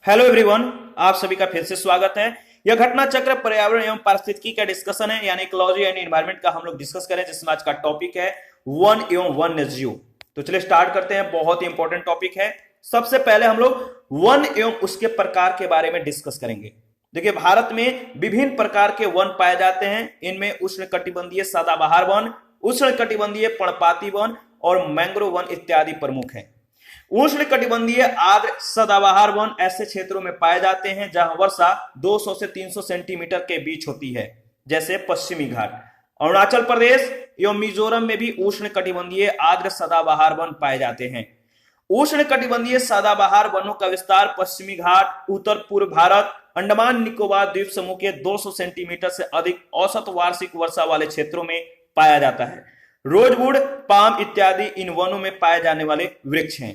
Hello everyone, आप सभी का फिर से स्वागत है। यह घटना चक्र पर्यावरण एवं पारिस्थितिकी का डिस्कशन है, यानी इकोलॉजी एंड एनवायरनमेंट का हम लोग डिस्कस करें, जिसमें आज का टॉपिक है वन एवं वन्य जीव। तो चलिए स्टार्ट करते हैं। बहुत ही इंपॉर्टेंट टॉपिक है। सबसे पहले हम लोग वन एवं उसके प्रकार के बारे में डिस्कस करेंगे। देखिए, भारत में विभिन्न प्रकार के वन पाए जाते हैं। इनमें उष्णकटिबंधीय सदाबहार वन, उष्णकटिबंधीय पर्णपाती वन और मैंग्रोव वन इत्यादि प्रमुख हैं। उष्णकटिबंधीय आर्द्र सदाबहार वन ऐसे क्षेत्रों में पाए जाते हैं जहां वर्षा 200 से 300 सेंटीमीटर के बीच होती है, जैसे पश्चिमी घाट। अरुणाचल प्रदेश एवं मिजोरम में भी उष्णकटिबंधीय आर्द्र सदाबहार वन पाए जाते हैं। उष्णकटिबंधीय सदाबहार वनों का विस्तार पश्चिमी घाट, उत्तर पूर्व भारत, अंडमान निकोबार द्वीप समूह के 200 सेंटीमीटर से अधिक औसत वार्षिक वर्षा वाले क्षेत्रों में पाया जाता है। रोजवुड, पाम इत्यादि इन वनों में पाए जाने वाले वृक्ष हैं।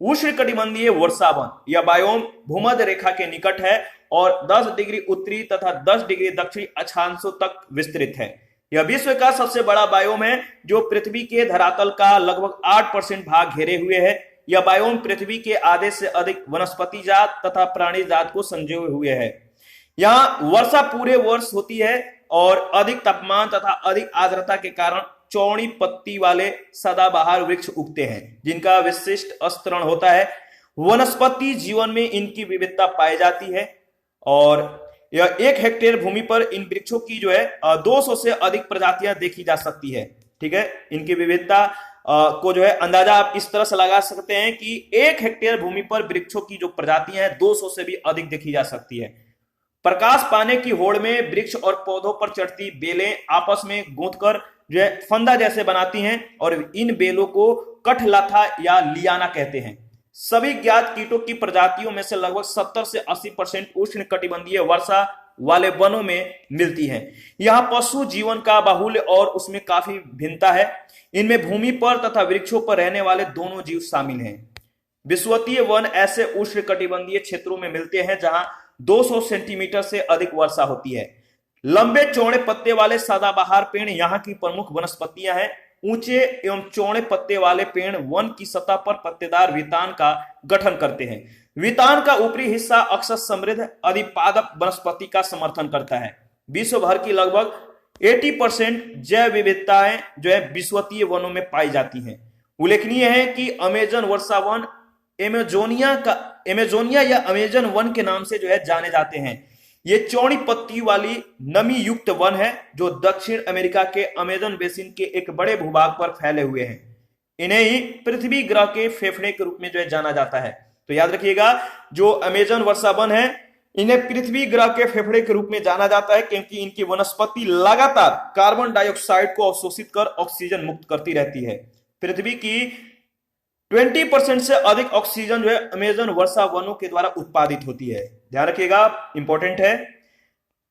उष्णकटिबंधीय वर्षा वन यह बायोम भूमध्य रेखा के निकट है और 10 डिग्री उत्तरी तथा 10 डिग्री दक्षिणी अक्षांशों तक विस्तृत है। यह विश्व का सबसे बड़ा बायोम है, जो पृथ्वी के धरातल का लगभग 8% भाग घेरे हुए है। यह बायोम पृथ्वी के आधे से अधिक वनस्पति जात तथा प्राणी जात को संजोए हुए है। यहाँ वर्षा पूरे वर्ष होती है और अधिक तापमान तथा अधिक आर्द्रता के कारण चौड़ी पत्ती वाले सदाबहार वृक्ष उगते हैं, जिनका विशिष्ट स्तरण होता है। वनस्पति जीवन में इनकी विविधता पाई जाती है और यह 1 हेक्टेयर भूमि पर इन वृक्षों की 200 से अधिक प्रजातियां देखी जा सकती है। ठीक है, इनकी विविधता को अंदाजा आप इस तरह से लगा सकते हैं कि 1 हेक्टेयर भूमि पर वृक्षों की जो प्रजातियां हैं 200 से भी अधिक देखी जा सकती है। प्रकाश पाने की होड़ में वृक्ष और पौधों पर चढ़ती बेलें आपस में गूंथकर फंदा जैसे बनाती हैं और इन बेलों को कठलथा या लियाना कहते हैं। सभी ज्ञात कीटों की प्रजातियों में से लगभग 70 से 80% उष्णकटिबंधीय वर्षा वाले वनों में मिलती हैं। यहाँ पशु जीवन का बाहुल्य और उसमें काफी भिन्नता है। इनमें भूमि पर तथा वृक्षों पर रहने वाले दोनों जीव शामिल हैं। विषुवतीय वन ऐसे उष्णकटिबंधीय क्षेत्रों में मिलते हैं जहां 200 सेंटीमीटर से अधिक वर्षा होती है। लंबे चौड़े पत्ते वाले सदाबहार पेड़ यहाँ की प्रमुख वनस्पतियां हैं। ऊंचे एवं चौड़े पत्ते वाले पेड़ वन की सतह पर पत्तेदार वितान का गठन करते हैं। वितान का ऊपरी हिस्सा अक्सर समृद्ध अधिपादप वनस्पति का समर्थन करता है। विश्व भर की लगभग 80% जैव विविधताएं विषुवतीय वनों में पाई जाती हैं। उल्लेखनीय है कि अमेजन वर्षा वन एमेजोनिया या अमेजन वन के नाम से जाने जाते हैं। ये चौड़ी पत्ती वाली नमी युक्त वन है जो दक्षिण अमेरिका के अमेजन बेसिन के एक बड़े भूभाग पर फैले हुए हैं। इन्हें ही पृथ्वी ग्रह के फेफड़े के रूप में जाना जाता है। तो याद रखिएगा, जो अमेजन वर्षा वन है इन्हें पृथ्वी ग्रह के फेफड़े के रूप में जाना जाता है, क्योंकि इनकी वनस्पति लगातार कार्बन डाइऑक्साइड को अवशोषित कर ऑक्सीजन मुक्त करती रहती है। पृथ्वी की 20% से अधिक ऑक्सीजन अमेजन वर्षा वनों के द्वारा उत्पादित होती है। ध्यान रखिएगा, इंपॉर्टेंट है।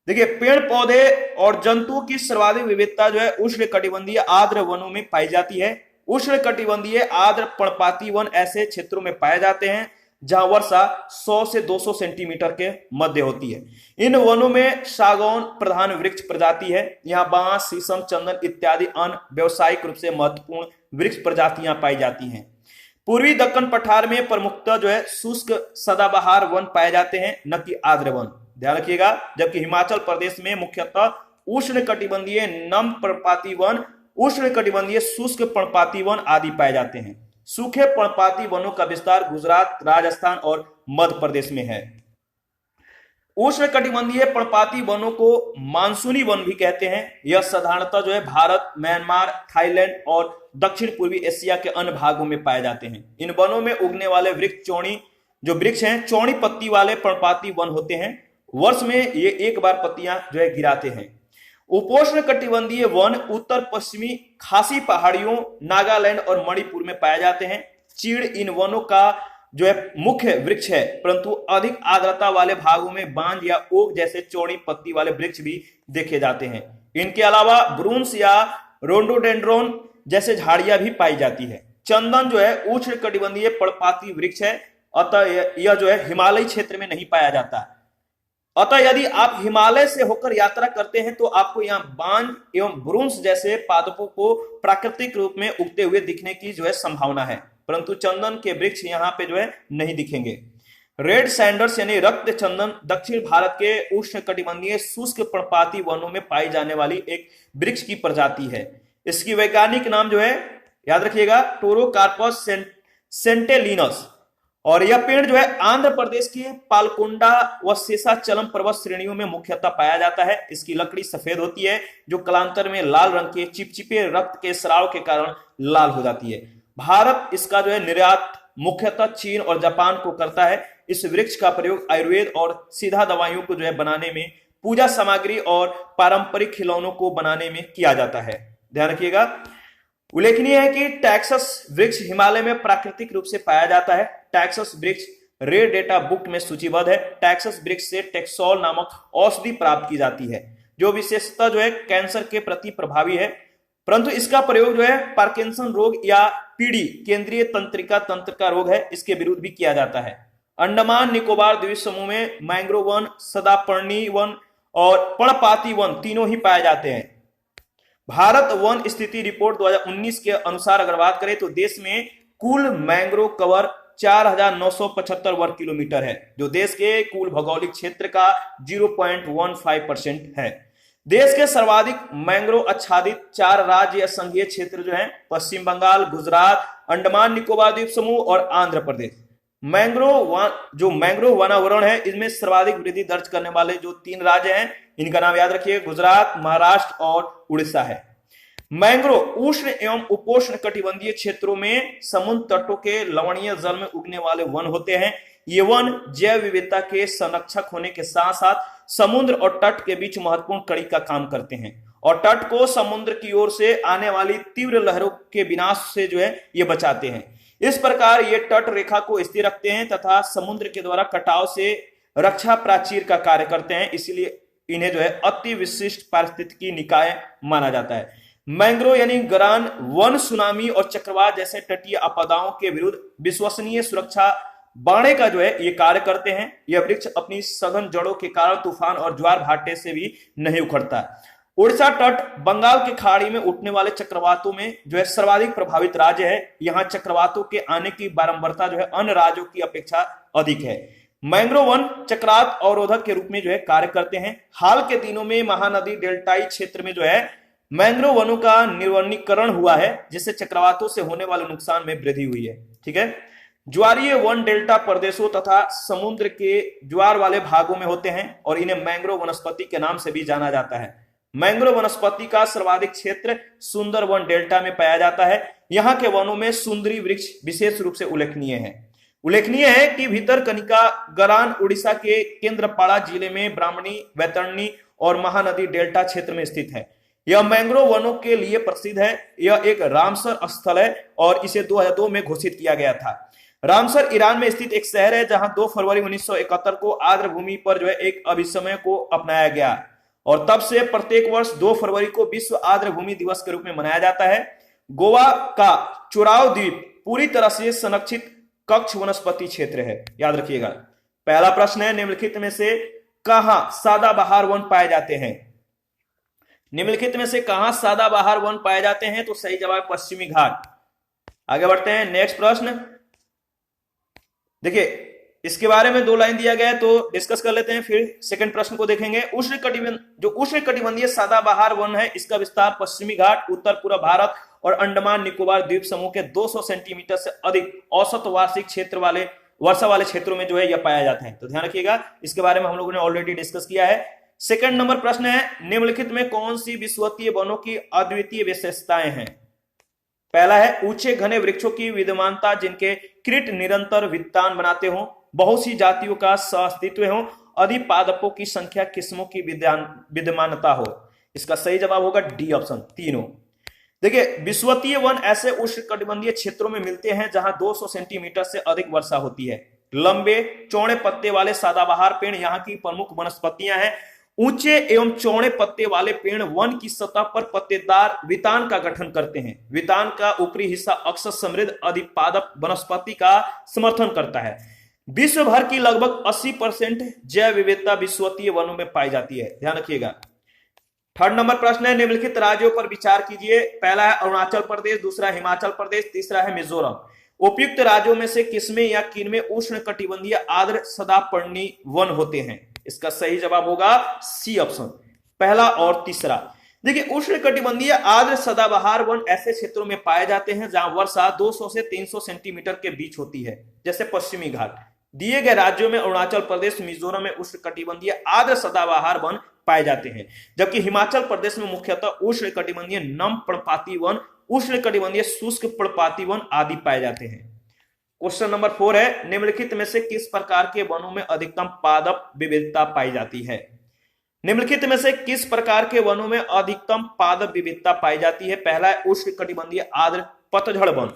देखिए, पेड़ पौधे और जंतुओं की सर्वाधिक विविधता उष्णकटिबंधीय आर्द्र वनों में पाई जाती है। उष्णकटिबंधीय आर्द्र पर्णपाती वन ऐसे क्षेत्रों में पाए जाते हैं जहां वर्षा 100 से 200 सेंटीमीटर के मध्य होती है। इन वनों में सागौन प्रधान वृक्ष प्रजाति है। यहाँ बांस, शीशम, चंदन इत्यादि अन्य व्यावसायिक रूप से महत्वपूर्ण वृक्ष प्रजातियां पाई जाती हैं। पूर्वी दक्कन पठार में प्रमुखतः शुष्क सदाबहार वन पाए जाते हैं, न कि आर्द्र वन। ध्यान रखिएगा, जबकि हिमाचल प्रदेश में मुख्यतः उष्णकटिबंधीय नम पर्णपाती वन, उष्णकटिबंधीय शुष्क पर्णपाती वन आदि पाए जाते हैं। सूखे पर्णपाती वनों का विस्तार गुजरात, राजस्थान और मध्य प्रदेश में है। उष्णकटिबंधीय पर्णपाती वनों को मानसूनी वन भी कहते हैं। यह साधारणतः भारत, म्यांमार, थाईलैंड और दक्षिण पूर्वी एशिया के अन्य भागों में पाए जाते हैं। इन वनों में उगने वाले वृक्ष हैं चौड़ी पत्ती वाले पर्णपाती वन होते हैं। वर्ष में ये एक बार पत्तियां गिराते हैं। उपोष्ण कटिबंधीय वन उत्तर पश्चिमी खासी पहाड़ियों, नागालैंड और मणिपुर में पाए जाते हैं। चीड़ इन वनों का मुख्य वृक्ष है, परंतु अधिक आर्द्रता वाले भागों में बांज या ओक जैसे चौड़ी पत्ती वाले वृक्ष भी देखे जाते हैं। इनके अलावा ब्रून्स या रोडोडेंड्रोन जैसे झाड़ियां भी पाई जाती है। चंदन उष्णकटिबंधीय पर्णपाती वृक्ष है, अतः यह हिमालयी क्षेत्र में नहीं पाया जाता। अतः यदि आप हिमालय से होकर यात्रा करते हैं तो आपको यहाँ बांज एवं ब्रून्स जैसे पादपों को प्राकृतिक रूप में उगते हुए दिखने की संभावना है, परंतु चंदन के वृक्ष यहाँ पे नहीं दिखेंगे। रेड सैंडर्स यानी रक्त चंदन दक्षिण भारत के उष्णकटिबंधीय शुष्क पर्णपाती वनों में पाई जाने वाली एक वृक्ष की प्रजाति है। इसकी वैज्ञानिक नाम जो है याद रखिएगा टोरोकार्पस सेंटेलिनस। और यह पेड़ जो है आंध्र प्रदेश के पालकोंडा व शेषाचलम पर्वत श्रेणियों में मुख्यतः पाया जाता है। इसकी लकड़ी सफेद होती है जो कालांतर में लाल रंग के चिपचिपे रक्त के स्राव के कारण लाल हो जाती है। भारत इसका जो है निर्यात मुख्यतः चीन और जापान को करता है। इस वृक्ष का प्रयोग आयुर्वेद और सीधा दवाइयों को जो है बनाने में, पूजा सामग्री और पारंपरिक खिलौनों को बनाने में किया जाता है। ध्यान रखिएगा। उल्लेखनीय है कि टैक्सस वृक्ष हिमालय में प्राकृतिक रूप से पाया जाता है। टैक्सस वृक्ष रेयर डेटा बुक में सूचीबद्ध है। टैक्सस वृक्ष से टेक्सोल नामक औषधि प्राप्त की जाती है जो विशेषतः जो है कैंसर के प्रति प्रभावी है, परंतु इसका प्रयोग जो है पार्किंसन रोग या पीढ़ी केंद्रीय तंत्रिका तंत्र का रोग है इसके विरुद्ध भी किया जाता है। अंडमान निकोबार द्वीप समूह में मैंग्रोव वन, सदापर्णी वन और पर्णपाती वन तीनों ही पाए जाते हैं। भारत वन स्थिति रिपोर्ट 2019 के अनुसार अगर बात करें तो देश में कुल मैंग्रोव कवर 4,975 वर्ग किलोमीटर है जो देश के कुल भौगोलिक क्षेत्र का 0.15% है। देश के सर्वाधिक मैंग्रोव आच्छादित 4 राज्य या संघीय क्षेत्र जो हैं पश्चिम बंगाल, गुजरात, अंडमान निकोबार द्वीप समूह और आंध्र प्रदेश। मैंग्रोव वनावरण है इसमें सर्वाधिक वृद्धि दर्ज करने वाले जो 3 राज्य हैं इनका नाम याद रखिए, गुजरात, महाराष्ट्र और उड़ीसा है। मैंग्रोव उष्ण एवं उपोष्ण कटिबंधीय क्षेत्रों में समुद्र तटों के लवणीय जल में उगने वाले वन होते हैं। ये वन जैव विविधता के संरक्षक होने के साथ साथ समुद्र और तट के बीच महत्वपूर्ण कड़ी का काम करते हैं और तट को समुद्र की ओर से आने वाली तीव्र लहरों के विनाश से जो है ये बचाते हैं। इस प्रकार ये तट रेखा को स्थिर रखते हैं तथा समुद्र के द्वारा कटाव से रक्षा प्राचीर का कार्य करते हैं, इसीलिए इन्हें जो है अति विशिष्ट पारिस्थितिकी निकाय माना जाता है। मैंग्रोव यानी गरान वन सुनामी और चक्रवात जैसे तटीय आपदाओं के विरुद्ध विश्वसनीय सुरक्षा बाड़े का जो है ये कार्य करते हैं। यह वृक्ष अपनी सघन जड़ों के कारण तूफान और ज्वार भाटे से भी नहीं उखड़ता। उड़ीसा तट बंगाल की खाड़ी में उठने वाले चक्रवातों में जो है सर्वाधिक प्रभावित राज्य है। यहाँ चक्रवातों के आने की बारंबारता जो है अन्य राज्यों की अपेक्षा अधिक है। मैंग्रोव वन चक्रवात अवरोधक के रूप में जो है कार्य करते हैं। हाल के दिनों में महानदी डेल्टाई क्षेत्र में जो है मैंग्रोव वनों का निर्वनीकरण हुआ है जिससे चक्रवातों से होने वाले नुकसान में वृद्धि हुई है। ठीक है। ज्वारीय वन डेल्टा प्रदेशों तथा समुद्र के ज्वार वाले भागों में होते हैं और इन्हें मैंग्रोव वनस्पति के नाम से भी जाना जाता है। मैंग्रोव वनस्पति का सर्वाधिक क्षेत्र सुंदर वन डेल्टा में पाया जाता है। यहाँ के वनों में सुंदरी वृक्ष विशेष रूप से उल्लेखनीय है। उल्लेखनीय है कि भीतरकनिका गरान उड़ीसा के केंद्रपाड़ा जिले में ब्राह्मणी, वैतरणी और महानदी डेल्टा क्षेत्र में स्थित है। यह मैंग्रोव वनों के लिए प्रसिद्ध है। यह एक रामसर स्थल है और इसे 2002 में घोषित किया गया था। रामसर ईरान में स्थित एक शहर है जहां 2 फरवरी 1971 को आर्द्र भूमि पर जो है एक अभिसमय को अपनाया गया और तब से प्रत्येक वर्ष 2 फरवरी को विश्व आर्द्र भूमि दिवस के रूप में मनाया जाता है। गोवा का चुराव द्वीप पूरी तरह से संरक्षित कक्ष वनस्पति क्षेत्र है। याद रखिएगा। पहला प्रश्न है निम्नलिखित में से कहां सदाबहार वन पाए जाते हैं? निम्नलिखित में से कहां सदाबहार वन पाए जाते हैं? तो सही जवाब पश्चिमी घाट। आगे बढ़ते हैं। नेक्स्ट प्रश्न देखिए, इसके बारे में 2 लाइन दिया गया है तो डिस्कस कर लेते हैं, फिर सेकंड प्रश्न को देखेंगे। उष्णकटिबंधीय सदाबहार वन है इसका विस्तार पश्चिमी घाट, उत्तर पूर्व भारत और अंडमान निकोबार द्वीप समूह के 200 सेंटीमीटर से अधिक औसत वार्षिक क्षेत्र वाले वर्षा वाले क्षेत्रों में जो है यह पाया जाता है। तो ध्यान रखिएगा, इसके बारे में हम लोगों ने ऑलरेडी डिस्कस किया है। सेकंड नंबर प्रश्न है निम्नलिखित में कौन सी विषुवतीय वनों की अद्वितीय विशेषताएं हैं? पहला है ऊंचे घने वृक्षों की विद्यमानता जिनके कीट निरंतर वित्तान बनाते हो, बहुत सी जातियों का सहअस्तित्व हो, अधिक पादपों की संख्या, किस्मों की विद्यमानता हो। इसका सही जवाब होगा डी ऑप्शन, तीनों। देखिए, विषुवतीय वन ऐसे उष्णकटिबंधीय क्षेत्रों में मिलते हैं जहां 200 सेंटीमीटर से अधिक वर्षा होती है। लंबे चौड़े पत्ते वाले सदाबहार पेड़ यहाँ की प्रमुख वनस्पतियां हैं। ऊंचे एवं चौड़े पत्ते वाले पेड़ वन की सतह पर पत्तेदार वितान का गठन करते हैं। वितान का ऊपरी हिस्सा अक्सर समृद्ध अधिपादप वनस्पति का समर्थन करता है। विश्व भर की लगभग 80% जैव विविधता विषुवतीय वनों में पाई जाती है। ध्यान रखिएगा। थर्ड नंबर प्रश्न है निम्नलिखित राज्यों पर विचार कीजिए। पहला है अरुणाचल प्रदेश, दूसरा हिमाचल प्रदेश, तीसरा है मिजोरम। उपयुक्त राज्यों में से किसमें या किनमें उष्ण कटिबंधीय आर्द्र सदापर्णी वन होते हैं? इसका सही जवाब होगा सी ऑप्शन, पहला और तीसरा। देखिए, उष्ण कटिबंधीय आर्द्र सदाबहार वन ऐसे क्षेत्रों में पाए जाते हैं जहां वर्षा 200 से 300 सेंटीमीटर के बीच होती है, जैसे पश्चिमी घाट। दिए गए राज्यों में अरुणाचल प्रदेश, मिजोरम में उष्ण कटिबंधीय आर्द्र सदाबहार वन पाए जाते हैं, जबकि हिमाचल प्रदेश में मुख्यतः उष्ण कटिबंधीय नम पर्णपाती वन, उष्ण कटिबंधीय शुष्क पर्णपाती वन आदि पाए जाते हैं। क्वेश्चन नंबर 4 है, निम्नलिखित में से किस प्रकार के वनों में अधिकतम पादप विविधता पाई जाती है? निम्नलिखित में से किस प्रकार के वनों में अधिकतम पादप विविधता पाई जाती है? पहला है उष्ण कटिबंधीय आर्द्र पतझड़ वन,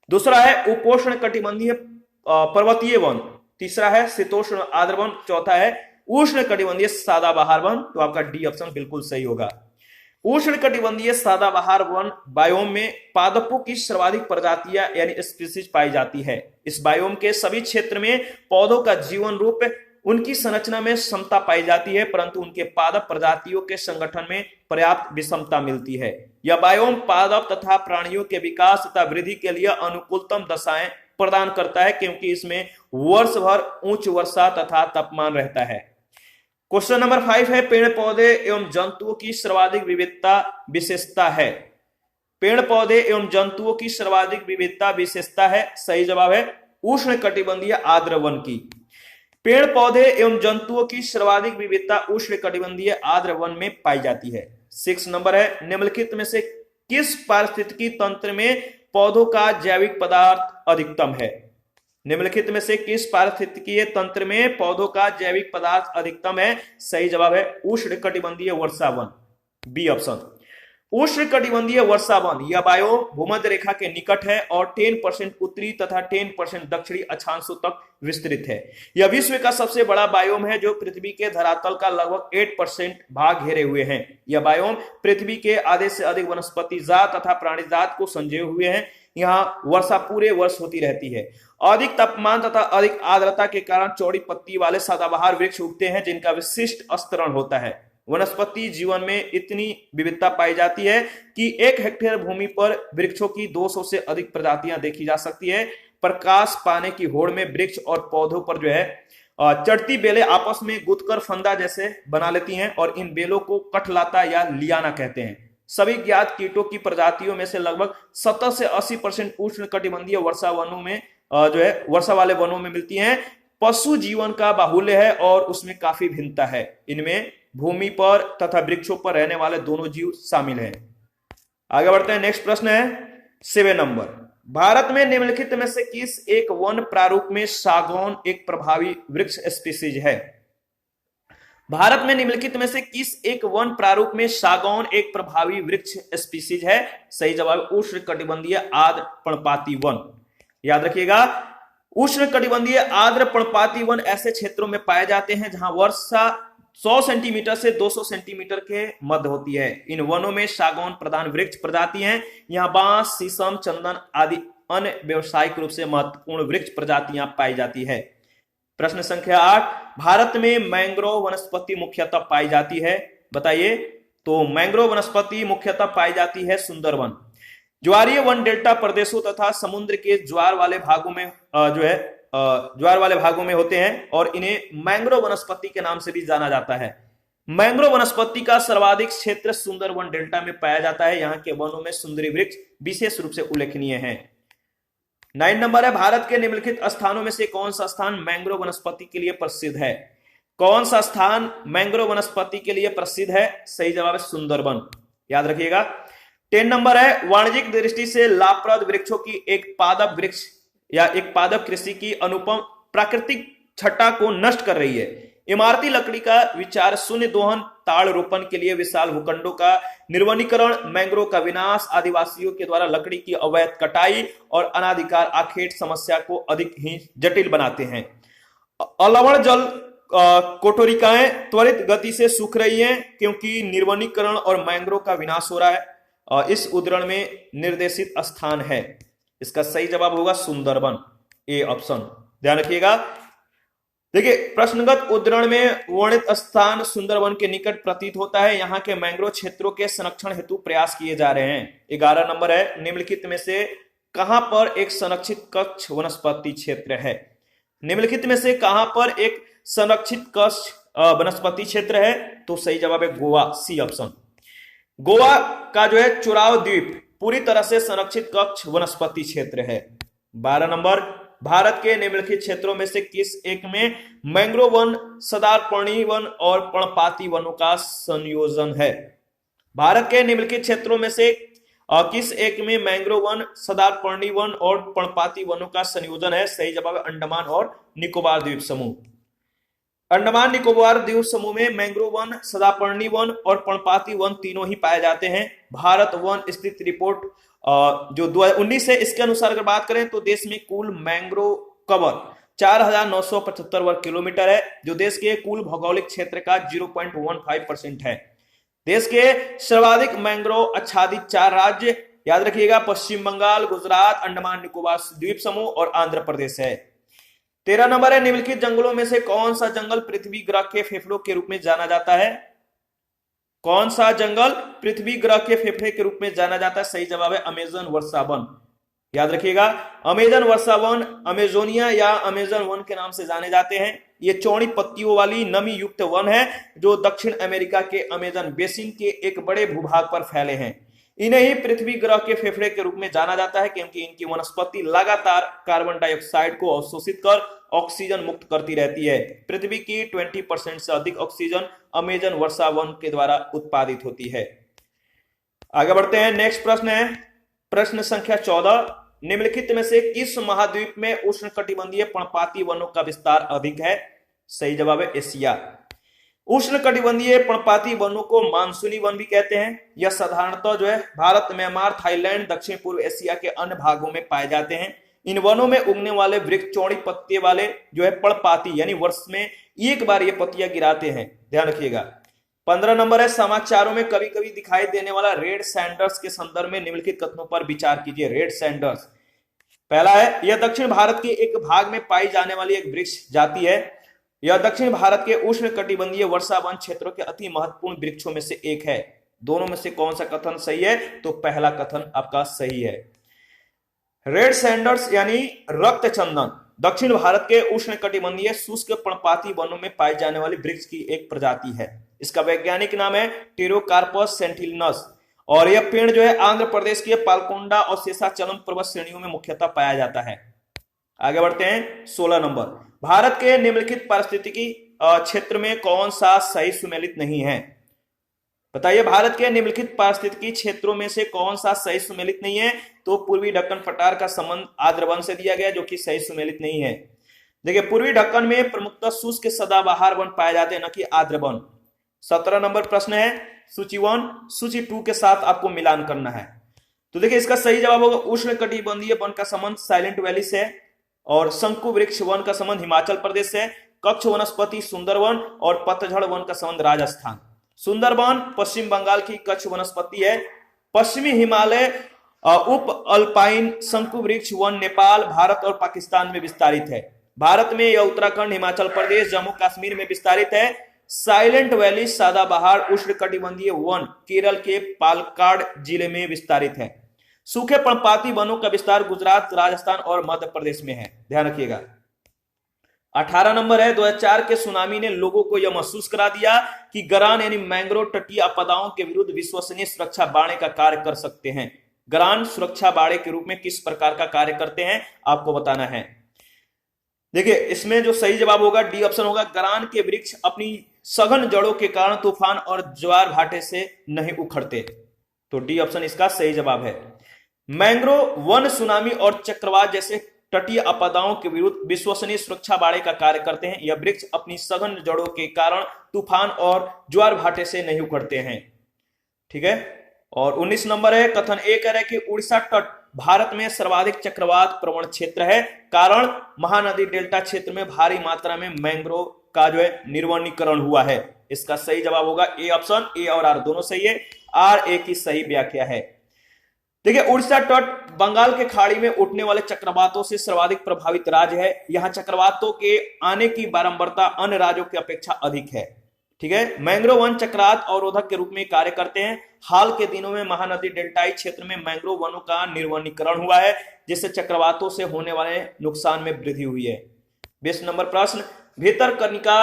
दूसरा है उपोष्ण कटिबंधीय पर्वतीय वन, तीसरा है शीतोष्ण आर्द्र वन, चौथा है उष्ण कटिबंधीय सदाबहार वन। तो आपका डी ऑप्शन बिल्कुल सही होगा। उष्ण कटिबंधीय सदाबहार वन बायोम में पादपों की सर्वाधिक प्रजातियां यानी स्पीसीज पाई जाती है। इस बायोम के सभी क्षेत्र में पौधों का जीवन रूप, उनकी संरचना में समता पाई जाती है, परंतु उनके पादप प्रजातियों के संगठन में पर्याप्त विषमता मिलती है। यह बायोम पादप तथा प्राणियों के विकास तथा वृद्धि के लिए अनुकूलतम दशाएं प्रदान करता है, क्योंकि इसमें वर्ष भर उच्च वर्षा तथा तापमान रहता है। क्वेश्चन नंबर 5 है, पेड़ पौधे एवं जंतुओं की सर्वाधिक विविधता विशेषता है। पेड़ पौधे एवं जंतुओं की सर्वाधिक विविधता विशेषता है, सही जवाब है उष्ण कटिबंधीय आर्द्र वन की। पेड़ पौधे एवं जंतुओं की सर्वाधिक विविधता उष्ण कटिबंधीय आर्द्र वन में पाई जाती है। 6 नंबर है, निम्नलिखित में से किस पारिस्थितिकी तंत्र में पौधों का जैविक पदार्थ अधिकतम है? निम्नलिखित में से किस पारिस्थितिकीय तंत्र में पौधों का जैविक पदार्थ अधिकतम है? सही जवाब है उष्ण कटिबंधीय वर्षा वन, बी ऑप्शन। उष्ण कटिबंधीय वर्षा वन यह बायोम भूमध्य रेखा के निकट है और 10% उत्तरी तथा 10% दक्षिणी अक्षांशों तक विस्तृत है। यह विश्व का सबसे बड़ा बायोम है जो पृथ्वी के धरातल का लगभग 8% भाग घेरे हुए हैं। यह बायोम पृथ्वी के आधे से अधिक वनस्पति जात तथा प्राणी जात को संजोए हुए हैं। यहाँ वर्षा पूरे वर्ष होती रहती है। अधिक तापमान तथा अधिक आर्द्रता के कारण चौड़ी पत्ती वाले सदाबहार वृक्ष उगते हैं, जिनका विशिष्ट स्तरण होता है। वनस्पति जीवन में इतनी विविधता पाई जाती है कि 1 हेक्टेयर भूमि पर वृक्षों की 200 से अधिक प्रजातियां देखी जा सकती है। प्रकाश पाने की होड़ में वृक्ष और पौधों पर जो है चढ़ती बेलें आपस में गुथकर फंदा जैसे बना लेती हैं और इन बेलों को कठलाता या लियाना कहते हैं। सभी ज्ञात कीटों की प्रजातियों में से लगभग 70 से 80% उष्ण कटिबंधीय वर्षा वनों में जो है वर्षा वाले वनों में मिलती हैं। पशु जीवन का बाहुल्य है और उसमें काफी भिन्नता है। इनमें भूमि पर तथा वृक्षों पर रहने वाले दोनों जीव शामिल हैं। आगे बढ़ते हैं, नेक्स्ट प्रश्न है 7 नंबर। भारत में निम्नलिखित में से किस एक वन प्रारूप में सागौन एक प्रभावी वृक्ष स्पीसीज है? भारत में निम्नलिखित में से किस एक वन प्रारूप में सागौन एक प्रभावी वृक्ष स्पीसीज है? सही जवाब उष्ण कटिबंधीय आर्द्र पर्णपाती वन। याद रखिएगा, उष्ण कटिबंधीय आर्द्र पर्णपाती वन ऐसे क्षेत्रों में पाए जाते हैं जहां वर्षा 100 सेंटीमीटर से 200 सेंटीमीटर के मध्य होती है। इन वनों में सागौन प्रधान वृक्ष प्रजाति हैं। यहाँ बांस, शीशम, चंदन आदि अन्य व्यवसायिक रूप से महत्वपूर्ण वृक्ष प्रजातियां पाई जाती है। प्रश्न संख्या 8, भारत में मैंग्रोव वनस्पति मुख्यतः पाई जाती है, बताइए। तो मैंग्रोव वनस्पति मुख्यतः पाई जाती है सुंदरवन। ज्वारीय वन डेल्टा प्रदेशों तथा समुद्र के ज्वार वाले भागों में ज्वार वाले भागों में होते हैं और इन्हें मैंग्रोव वनस्पति के नाम से भी जाना जाता है। मैंग्रोव वनस्पति का सर्वाधिक क्षेत्र सुंदरवन डेल्टा में पाया जाता है। यहाँ के वनों में सुंदरी वृक्ष विशेष रूप से उल्लेखनीय हैं। 9 नंबर है, भारत के निम्नलिखित स्थानों में से कौन सा स्थान मैंग्रोव वनस्पति के लिए प्रसिद्ध है? कौन सा स्थान मैंग्रोव वनस्पति के लिए प्रसिद्ध है? सही जवाब है सुंदरवन। याद रखिएगा। 10 नंबर है, वाणिज्यिक दृष्टि से लाभप्रद वृक्षों की एक पादप वृक्ष या एक पादप कृषि की अनुपम प्राकृतिक छटा को नष्ट कर रही है। इमारती लकड़ी का विचार, शून्य दोहन, ताड़ रोपण के लिए विशाल भूखंडों का निर्वनीकरण, मैंग्रोव का विनाश, आदिवासियों के द्वारा लकड़ी की अवैध कटाई और अनाधिकार आखेट समस्या को अधिक ही जटिल बनाते हैं। अलवण जल कोटोरिकाएं त्वरित गति से सूख रही हैं क्योंकि निर्वनीकरण और मैंग्रोव का विनाश हो रहा है। इस उद्धरण में निर्देशित स्थान है, इसका सही जवाब होगा सुंदरवन, ए ऑप्शन। ध्यान रखिएगा। देखिए, प्रश्नगत उद्धरण में वर्णित स्थान सुंदरवन के निकट प्रतीत होता है। यहाँ के मैंग्रोव क्षेत्रों के संरक्षण हेतु प्रयास किए जा रहे हैं। 11 नंबर है, निम्नलिखित में से कहां पर एक संरक्षित कच्छ वनस्पति क्षेत्र है? निम्नलिखित में से कहां पर एक संरक्षित कच्छ वनस्पति क्षेत्र है? तो सही जवाब है गोवा, सी ऑप्शन। गोवा का जो है चुराव द्वीप पूरी तरह से संरक्षित कच्छ वनस्पति क्षेत्र है। 12 नंबर, भारत के निम्नलिखित क्षेत्रों में से किस एक में मैंग्रोव वन, सदारपर्णी वन और पर्णपाती वनों का संयोजन है? भारत के निम्नलिखित क्षेत्रों में से किस एक में मैंग्रोव वन, सदारपर्णी वन और पर्णपाती वनों का संयोजन है? सही जवाब है अंडमान और निकोबार द्वीप समूह। अंडमान निकोबार द्वीप समूह में मैंग्रोव वन, सदापर्णी वन और पर्णपाती वन तीनों ही पाए जाते हैं। भारत वन स्थित रिपोर्ट जो 2019 है, इसके अनुसार अगर बात करें तो देश में कुल मैंग्रोव कवर 4975 वर्ग किलोमीटर है, जो देश के कुल भौगोलिक क्षेत्र का 0.15% है। देश के सर्वाधिक मैंग्रोव आच्छादित 4 राज्य याद रखिएगा, पश्चिम बंगाल, गुजरात, अंडमान निकोबार द्वीप समूह और आंध्र प्रदेश है। 13 नंबर है, निम्नलिखित जंगलों में से कौन सा जंगल पृथ्वी ग्रह के फेफड़ों के रूप में जाना जाता है? कौन सा जंगल पृथ्वी ग्रह के फेफड़े के रूप में जाना जाता है? सही जवाब है अमेजन वर्षा वन। याद रखिएगा, अमेजन वर्षा वन अमेजोनिया या अमेजन वन के नाम से जाने जाते हैं। ये चौड़ी पत्तियों वाली नमी युक्त वन है जो दक्षिण अमेरिका के अमेजन बेसिन के एक बड़े भूभाग पर फैले हैं। इन्हें ही पृथ्वी ग्रह के फेफड़े के रूप में जाना जाता है क्योंकि इनकी वनस्पति लगातार कार्बन डाइऑक्साइड को अवशोषित कर ऑक्सीजन मुक्त करती रहती है। पृथ्वी की 20% से अधिक ऑक्सीजन अमेजन वर्षा वन के द्वारा उत्पादित होती है। आगे बढ़ते हैं, नेक्स्ट प्रश्न है प्रश्न संख्या 14। निम्नलिखित में से किस महाद्वीप में उष्णकटिबंधीय पर्णपाती वनों का विस्तार अधिक है? सही जवाब है एशिया। उष्णकटिबंधीय पर्णपाती वनों को मानसूनी वन भी कहते हैं। यह साधारणतः जो है भारत, म्यांमार, थाईलैंड, दक्षिण पूर्व एशिया के अन्य भागों में पाए जाते हैं। इन वनों में उगने वाले वृक्ष चौड़ी पत्ते वाले जो है पर्णपाती यानी वर्ष में एक बार ये पत्तियां गिराते हैं, ध्यान रखिएगा। 15 नंबर है, समाचारों में कभी कभी दिखाई देने वाला रेड सैंडर्स के संदर्भ में निम्नलिखित कथनों पर विचार कीजिए। रेड सैंडर्स, पहला है, यह दक्षिण भारत के एक भाग में पाई जाने वाली एक वृक्ष जाति है। यह दक्षिण भारत के उष्णकटिबंधीय वर्षा वन क्षेत्रों के अति महत्वपूर्ण वृक्षों में से एक है। दोनों में से कौन सा कथन सही है? तो पहला कथन आपका सही है। रेड सैंडर्स यानी रक्त चंदन दक्षिण भारत के उष्णकटिबंधीय शुष्क पर्णपाती वनों में पाई जाने वाली वृक्ष की एक प्रजाति है। इसका वैज्ञानिक नाम है टेरोकार्पस सेंटिलिनस और यह पेड़ जो है आंध्र प्रदेश के पालकोंडा और शेषाचलम पर्वत श्रेणियों में मुख्यतः पाया जाता है। आगे बढ़ते हैं, 16 नंबर, भारत के निम्नलिखित पारिस्थितिकी क्षेत्र में कौन सा सही सुमेलित नहीं है? बताइए, भारत के निम्नलिखित पारिस्थितिकी क्षेत्रों में से कौन सा सही सुमेलित नहीं है? तो पूर्वी ढक्कन पठार का संबंध आर्द्र वन से दिया गया जो कि सही सुमेलित नहीं है। देखिए, पूर्वी ढक्कन में प्रमुखतः शुष्क सदाबहार वन पाए जाते हैं, न कि आर्द्र वन। 17 नंबर प्रश्न है, सूची 1 सूची 2 के साथ आपको मिलान करना है। तो देखिए, इसका सही जवाब होगा उष्णकटिबंधीय वन का संबंध साइलेंट वैली से और शंकु वृक्ष वन का संबंध हिमाचल प्रदेश से, कच्छ वनस्पति सुंदरवन और पतझड़ वन का संबंध राजस्थान। सुंदरवन पश्चिम बंगाल की कच्छ वनस्पति है। पश्चिमी हिमालय उप अल्पाइन शंकु वृक्ष वन नेपाल, भारत और पाकिस्तान में विस्तारित है। भारत में यह उत्तराखंड, हिमाचल प्रदेश, जम्मू कश्मीर में विस्तारित है। साइलेंट वैली सदाबहार उष्णकटिबंधीय वन केरल के पालक्काड जिले में विस्तारित है। सूखे पर्णपाती वनों का विस्तार गुजरात, राजस्थान और मध्य प्रदेश में है, ध्यान रखिएगा। 18 नंबर है, 2004 के सुनामी ने लोगों को यह महसूस करा दिया कि गरान यानी मैंग्रोव तटीय आपदाओं के विरुद्ध विश्वसनीय सुरक्षा बाड़े का कार्य कर सकते हैं। गरान सुरक्षा बाड़े के रूप में किस प्रकार का कार्य करते हैं आपको बताना है। देखिए, इसमें जो सही जवाब होगा डी ऑप्शन होगा। गरान के वृक्ष अपनी सघन जड़ों के कारण तूफान और ज्वार भाटे से नहीं उखड़ते, तो डी ऑप्शन इसका सही जवाब है। मैंग्रोव वन सुनामी और चक्रवात जैसे तटीय आपदाओं के विरुद्ध विश्वसनीय सुरक्षा बाड़े का कार्य करते हैं। यह वृक्ष अपनी सघन जड़ों के कारण तूफान और ज्वार भाटे से नहीं उखड़ते हैं, ठीक है। और 19 नंबर है, कथन ए कह रहा है कि उड़ीसा तट भारत में सर्वाधिक चक्रवात प्रवण क्षेत्र है, कारण महानदी डेल्टा क्षेत्र में भारी मात्रा में मैंग्रोव का जो है निर्वनीकरण हुआ है। इसका सही जवाब होगा ए ऑप्शन। ए और आर दोनों सही है, आर ए की सही व्याख्या है। देखिए, उड़ीसा तट बंगाल के खाड़ी में उठने वाले चक्रवातों से सर्वाधिक प्रभावित राज्य है। यहां चक्रवातों के आने की बारंबारता अन्य राज्यों की अपेक्षा अधिक है। ठीक है। मैंग्रोव वन चक्रात अवरोधक के रूप में कार्य करते हैं। हाल के दिनों में महानदी डेल्टाई क्षेत्र में मैंग्रोव वनों का निर्वनीकरण हुआ है, जिससे चक्रवातों से होने वाले नुकसान में वृद्धि हुई है। 20 नंबर प्रश्न, भितरकनिका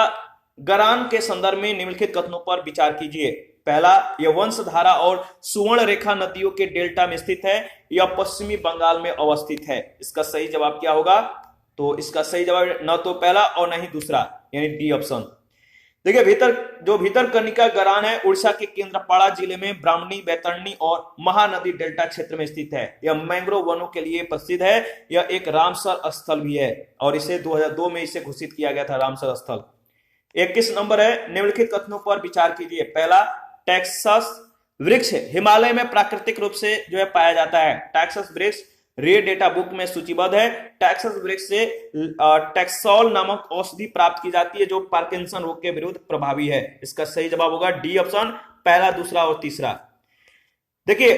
गरान के संदर्भ में निम्नलिखित कथनों पर विचार कीजिए। पहला, यह वंशधारा और सुवर्ण रेखा नदियों के डेल्टा में स्थित है। यह पश्चिमी बंगाल में अवस्थित है। इसका सही जवाब क्या होगा? तो इसका सही जवाब न तो पहला और न ही दूसरा, यानी डी ऑप्शन। देखिए, भितरकनिका गरान है, उड़ीसा के केंद्रपाड़ा जिले में ब्राह्मणी, बैतरणी और महानदी डेल्टा क्षेत्र में स्थित है। यह मैंग्रोव वनों के लिए प्रसिद्ध है। यह एक रामसर स्थल भी है और इसे 2002 में इसे घोषित किया गया था रामसर स्थल। 21 नंबर है, निम्नलिखित कथनों पर विचार कीजिए। पहला, टेक्सास वृक्ष हिमालय में प्राकृतिक रूप से जो है पाया जाता है। टेक्सास वृक्ष रेयर डेटा बुक में सूचीबद्ध है। टेक्सास वृक्ष से टेक्सोल नामक औषधि प्राप्त की जाती है, जो पार्किंसन रोग के विरुद्ध प्रभावी है। इसका सही जवाब होगा डी ऑप्शन, पहला, दूसरा और तीसरा। देखिए,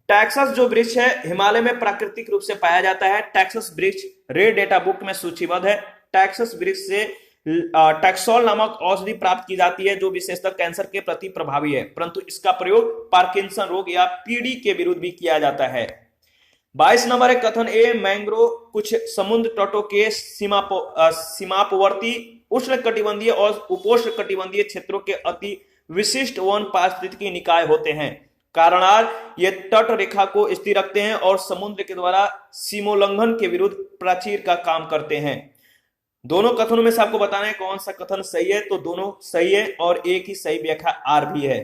टेक्सास जो वृक्ष है हिमालय में प्राकृतिक रूप से पाया जाता है। टेक्सास वृक्ष रेयर डेटा बुक में सूचीबद्ध है। टेक्सास वृक्ष से टैक्सोल नामक औषधि प्राप्त की जाती है, जो विशेषतः कैंसर के प्रति प्रभावी है, परंतु इसका प्रयोग पार्किंसन रोग या पीडी के विरुद्ध भी किया जाता है। 22 नंबर है कथन ए, मैंग्रोव कुछ समुद्र तटों के सीमापवर्ती उष्णकटिबंधीय और उपोष्ण कटिबंधीय क्षेत्रों के अति विशिष्ट वन पारिस्थितिकी निकाय होते हैं। कारणार ये तट रेखा को स्थिर रखते हैं और समुद्र के द्वारा सीमोल्लंघन के विरुद्ध प्राचीर का काम करते हैं। दोनों कथनों में से आपको बताना है कौन सा कथन सही है, तो दोनों सही है और एक ही सही व्याख्या आर भी है।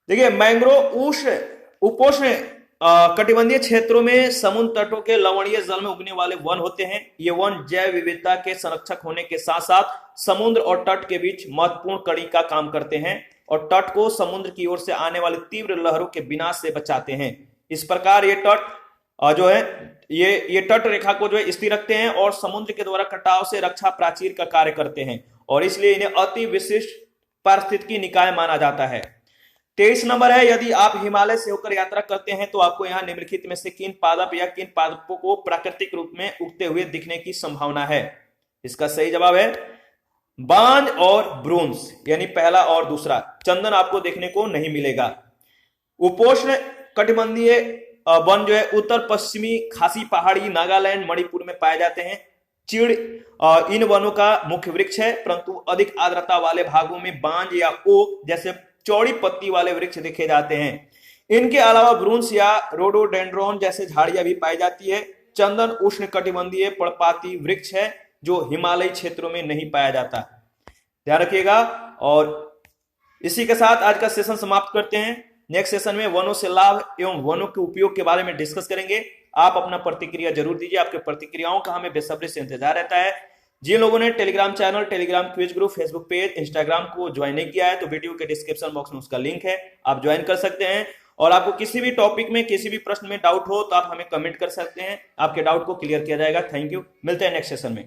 देखिए, मैंग्रोव उपोष्ण कटिबंधीय क्षेत्रों में समुद्र तटों के लवणीय जल में उगने वाले वन होते हैं। ये वन जैव विविधता के संरक्षक होने के साथ साथ समुद्र और तट के बीच महत्वपूर्ण कड़ी का काम करते हैं और तट को समुद्र की ओर से आने वाली तीव्र लहरों के विनाश से बचाते हैं। इस प्रकार ये तट जो है ये तट रेखा को जो है स्थिर रखते हैं और समुद्र के द्वारा कटाव से रक्षा प्राचीर का कार्य करते हैं और इसलिए इन्हें अति विशिष्ट पारिस्थितिकी निकाय माना जाता है। 23 नंबर है, यदि आप हिमालय से होकर यात्रा करते हैं तो आपको यहाँ निम्नलिखित में से किन पादप या किन पादपों को प्राकृतिक रूप में उगते हुए दिखने की संभावना है? इसका सही जवाब है बांज और ब्रोंज, यानी पहला और दूसरा। चंदन आपको देखने को नहीं मिलेगा। उपोष्ण कटिबंधीय वन जो है उत्तर पश्चिमी खासी पहाड़ी, नागालैंड, मणिपुर में पाए जाते हैं। चीड़ इन वनों का मुख्य वृक्ष है, परंतु अधिक आर्द्रता वाले भागों में बांज या ओक जैसे चौड़ी पत्ती वाले वृक्ष देखे जाते हैं। इनके अलावा ब्रूंस या रोडोडेंड्रोन जैसे झाड़ियां भी पाई जाती है। चंदन उष्ण कटिबंधीय पर्णपाती वृक्ष है जो हिमालयी क्षेत्रों में नहीं पाया जाता। ध्यान रखिएगा। और इसी के साथ आज का सेशन समाप्त करते हैं। नेक्स्ट सेशन में वनों से लाभ एवं वनों के उपयोग के बारे में डिस्कस करेंगे। आप अपना प्रतिक्रिया जरूर दीजिए, आपके प्रतिक्रियाओं का हमें बेसब्री से इंतजार रहता है। जिन लोगों ने Telegram channel, Telegram quiz group, Facebook page, Instagram को ज्वाइन नहीं किया है तो वीडियो के डिस्क्रिप्शन बॉक्स में उसका लिंक है, आप ज्वाइन कर सकते हैं। और आपको किसी भी टॉपिक में, किसी भी प्रश्न में डाउट हो तो आप हमें कमेंट कर सकते हैं, आपके डाउट को क्लियर किया जाएगा। थैंक यू, मिलते हैं नेक्स्ट सेशन में।